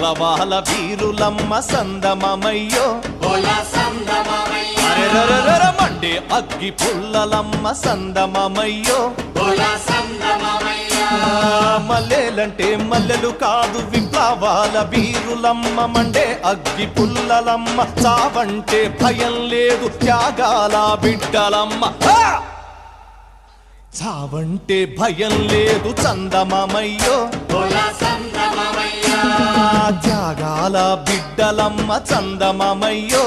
విప్లవాల Veerulamma సందమమయ్యో Monday అగ్గి పుల్లలమ్మ సందమమయ్యో మల్లెలంటే మల్లెలు కాదు విప్లవాల వీరులమ్మ మండే అగ్గి పుల్లలమ్మ చావంటే భయం లేదు త్యాగాల బిడ్డలమ్మ చావంటే భయం లేదు చందమమయ్యో త్యాగాల బిడ్డలమ్మ చందమమయ్యో